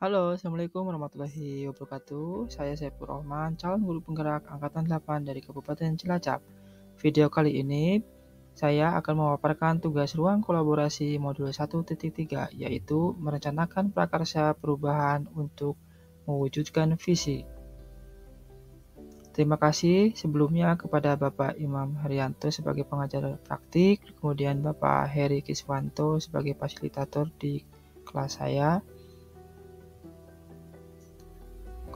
Halo, Assalamualaikum warahmatullahi wabarakatuh. Saya Saiful Rahman, calon guru penggerak Angkatan 8 dari Kabupaten Cilacap. Video kali ini, saya akan memaparkan tugas ruang kolaborasi modul 1.3, yaitu merencanakan prakarsa perubahan untuk mewujudkan visi. Terima kasih sebelumnya kepada Bapak Imam Haryanto sebagai pengajar praktik, kemudian Bapak Heri Kiswanto sebagai fasilitator di kelas saya.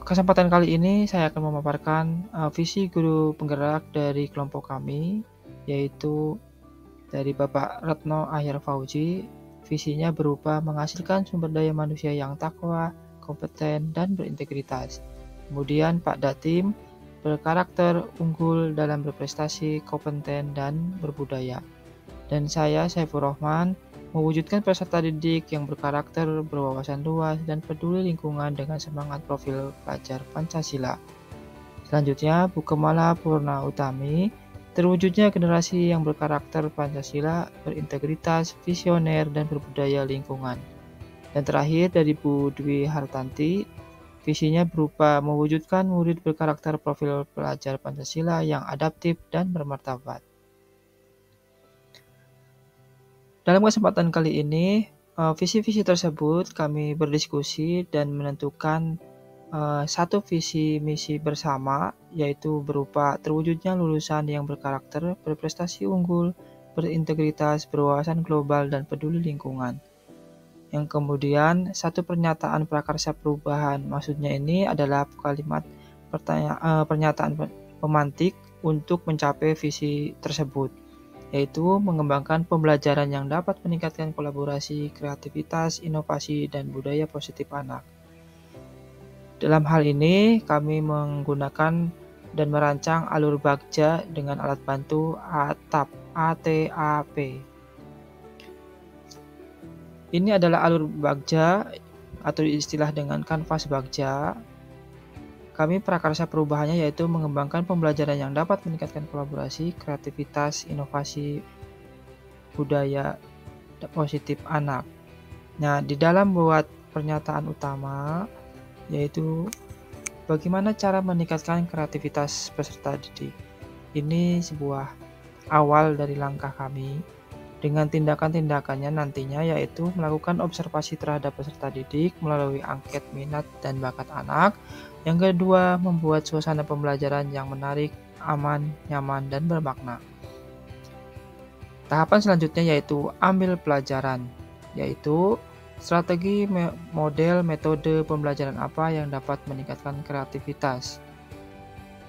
Kesempatan kali ini saya akan memaparkan visi guru penggerak dari kelompok kami, yaitu dari Bapak Retno Ahyar Fauzi. Visinya berupa menghasilkan sumber daya manusia yang takwa, kompeten, dan berintegritas. Kemudian Pak Datim berkarakter unggul dalam berprestasi, kompeten, dan berbudaya. Dan saya, Saiful Rahman, mewujudkan peserta didik yang berkarakter, berwawasan luas, dan peduli lingkungan dengan semangat profil pelajar Pancasila. Selanjutnya, Bu Kemala Purna Utami, terwujudnya generasi yang berkarakter Pancasila, berintegritas, visioner, dan berbudaya lingkungan. Dan terakhir dari Bu Dwi Hartanti, visinya berupa mewujudkan murid berkarakter profil pelajar Pancasila yang adaptif dan bermartabat. Dalam kesempatan kali ini, visi-visi tersebut kami berdiskusi dan menentukan satu visi misi bersama, yaitu berupa terwujudnya lulusan yang berkarakter, berprestasi unggul, berintegritas, berwawasan global, dan peduli lingkungan. Yang kemudian, satu pernyataan prakarsa perubahan, maksudnya ini adalah kalimat pernyataan pemantik untuk mencapai visi tersebut, yaitu mengembangkan pembelajaran yang dapat meningkatkan kolaborasi, kreativitas, inovasi, dan budaya positif anak. Dalam hal ini, kami menggunakan dan merancang alur bagja dengan alat bantu ATAP, ATAP. Ini adalah alur bagja atau istilah dengan kanvas bagja. Kami prakarsa perubahannya yaitu mengembangkan pembelajaran yang dapat meningkatkan kolaborasi, kreativitas, inovasi, budaya positif anak. Nah, di dalam buat pernyataan utama yaitu bagaimana cara meningkatkan kreativitas peserta didik. Ini sebuah awal dari langkah kami dengan tindakan-tindakannya nantinya yaitu melakukan observasi terhadap peserta didik melalui angket minat dan bakat anak. Yang kedua, membuat suasana pembelajaran yang menarik, aman, nyaman, dan bermakna. Tahapan selanjutnya yaitu ambil pelajaran, yaitu strategi, model, metode pembelajaran apa yang dapat meningkatkan kreativitas.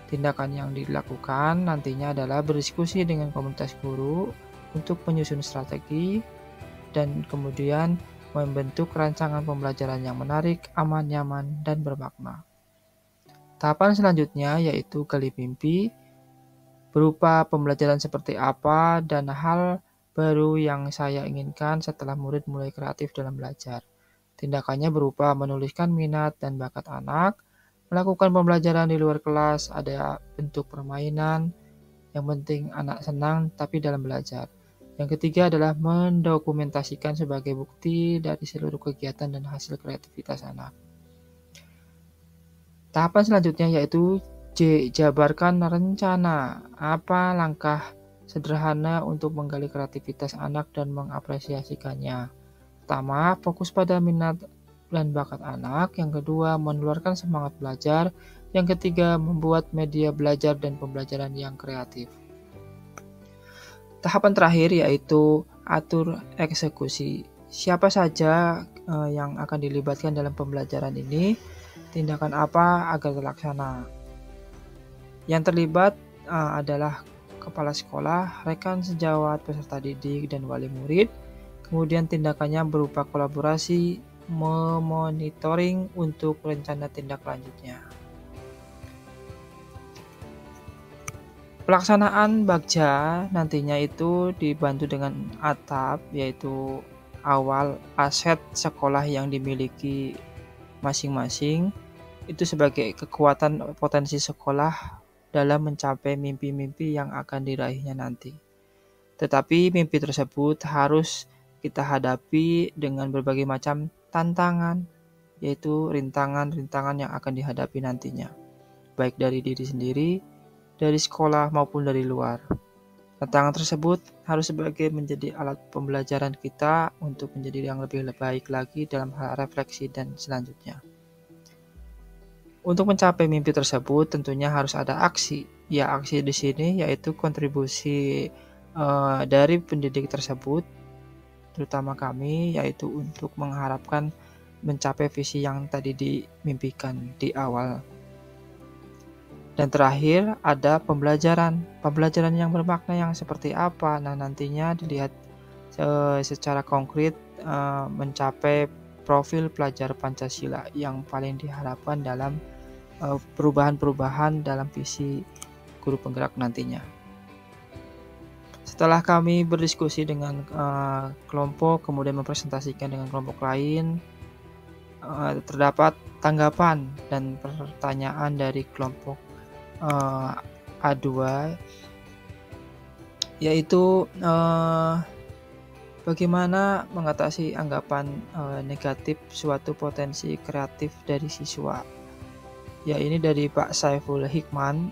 Tindakan yang dilakukan nantinya adalah berdiskusi dengan komunitas guru untuk menyusun strategi dan kemudian membentuk rancangan pembelajaran yang menarik, aman, nyaman, dan bermakna. Tahapan selanjutnya yaitu gali mimpi, berupa pembelajaran seperti apa dan hal baru yang saya inginkan setelah murid mulai kreatif dalam belajar. Tindakannya berupa menuliskan minat dan bakat anak, melakukan pembelajaran di luar kelas, ada bentuk permainan, yang penting anak senang tapi dalam belajar. Yang ketiga adalah mendokumentasikan sebagai bukti dari seluruh kegiatan dan hasil kreativitas anak. Tahapan selanjutnya yaitu jabarkan rencana. Apa langkah sederhana untuk menggali kreativitas anak dan mengapresiasikannya? Pertama, fokus pada minat dan bakat anak. Yang kedua, menularkan semangat belajar. Yang ketiga, membuat media belajar dan pembelajaran yang kreatif. Tahapan terakhir yaitu atur eksekusi. Siapa saja yang akan dilibatkan dalam pembelajaran ini? Tindakan apa agar terlaksana? Yang terlibat adalah kepala sekolah, rekan sejawat, peserta didik, dan wali murid. Kemudian tindakannya berupa kolaborasi, memonitoring untuk rencana tindak lanjutnya. Pelaksanaan bagja nantinya itu dibantu dengan ATAP, yaitu awal aset sekolah yang dimiliki masing-masing, itu sebagai kekuatan potensi sekolah dalam mencapai mimpi-mimpi yang akan diraihnya nanti. Tetapi mimpi tersebut harus kita hadapi dengan berbagai macam tantangan, yaitu rintangan-rintangan yang akan dihadapi nantinya, baik dari diri sendiri, dari sekolah maupun dari luar. Tantangan tersebut harus menjadi alat pembelajaran kita untuk menjadi yang lebih baik lagi dalam hal refleksi dan selanjutnya. Untuk mencapai mimpi tersebut tentunya harus ada aksi. Ya, aksi di sini yaitu kontribusi dari pendidik tersebut, terutama kami, yaitu untuk mengharapkan mencapai visi yang tadi dimimpikan di awal. Dan terakhir ada pembelajaran yang bermakna yang seperti apa. Nah, nantinya dilihat secara konkret mencapai profil pelajar Pancasila yang paling diharapkan dalam perubahan-perubahan dalam visi guru penggerak nantinya. Setelah kami berdiskusi dengan kelompok, kemudian mempresentasikan dengan kelompok lain, terdapat tanggapan dan pertanyaan dari kelompok A2, yaitu bagaimana mengatasi anggapan negatif suatu potensi kreatif dari siswa. Ya, ini dari Pak Saiful Hikman,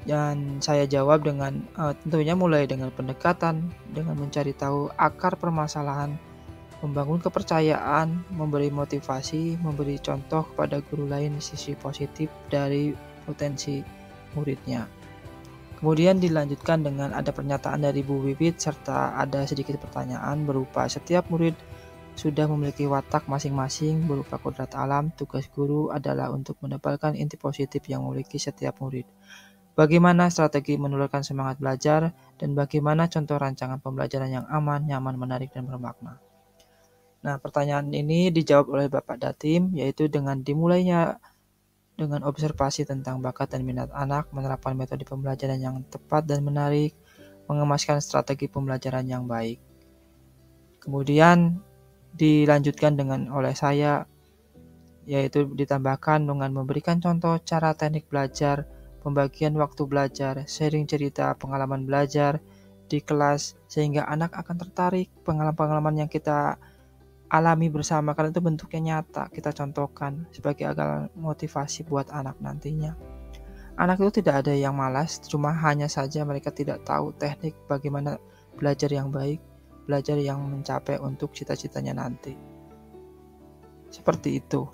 dan saya jawab dengan tentunya mulai dengan pendekatan, dengan mencari tahu akar permasalahan, membangun kepercayaan, memberi motivasi, memberi contoh kepada guru lain sisi positif dari potensi muridnya. Kemudian dilanjutkan dengan ada pernyataan dari Bu Wibit serta ada sedikit pertanyaan berupa setiap murid sudah memiliki watak masing-masing berupa kodrat alam. Tugas guru adalah untuk menebalkan inti positif yang memiliki setiap murid. Bagaimana strategi menularkan semangat belajar dan bagaimana contoh rancangan pembelajaran yang aman, nyaman, menarik, dan bermakna. Nah, pertanyaan ini dijawab oleh Bapak Datim, yaitu dengan dimulainya dengan observasi tentang bakat dan minat anak, menerapkan metode pembelajaran yang tepat dan menarik, mengemaskan strategi pembelajaran yang baik. Kemudian dilanjutkan dengan oleh saya, yaitu ditambahkan dengan memberikan contoh cara teknik belajar, pembagian waktu belajar, sharing cerita pengalaman belajar di kelas sehingga anak akan tertarik pengalaman-pengalaman yang kita alami bersama, karena itu bentuknya nyata, kita contohkan sebagai agar motivasi buat anak nantinya. Anak itu tidak ada yang malas, cuma hanya saja mereka tidak tahu teknik bagaimana belajar yang baik, belajar yang mencapai untuk cita-citanya nanti. Seperti itu.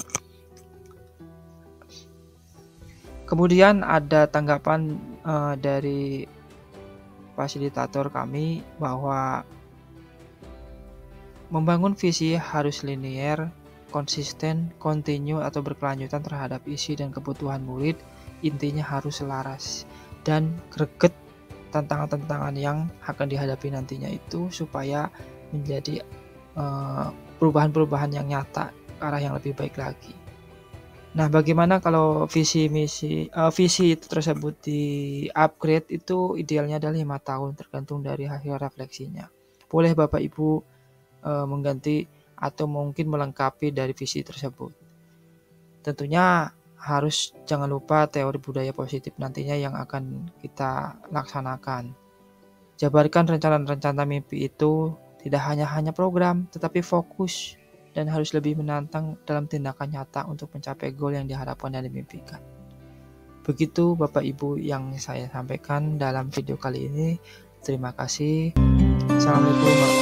Kemudian ada tanggapan dari fasilitator kami bahwa membangun visi harus linier, konsisten, kontinu atau berkelanjutan terhadap isi dan kebutuhan murid. Intinya harus selaras dan greget tantangan-tantangan yang akan dihadapi nantinya itu supaya menjadi perubahan-perubahan yang nyata ke arah yang lebih baik lagi. Nah, bagaimana kalau visi itu tersebut di upgrade? Itu idealnya adalah 5 tahun tergantung dari hasil refleksinya. Boleh Bapak Ibu mengganti atau mungkin melengkapi dari visi tersebut. Tentunya harus jangan lupa teori budaya positif nantinya yang akan kita laksanakan. Jabarkan rencana-rencana mimpi itu tidak hanya program, tetapi fokus dan harus lebih menantang dalam tindakan nyata untuk mencapai goal yang diharapkan dan dimimpikan. Begitu Bapak Ibu yang saya sampaikan dalam video kali ini. Terima kasih. Assalamualaikum warahmatullahi wabarakatuh.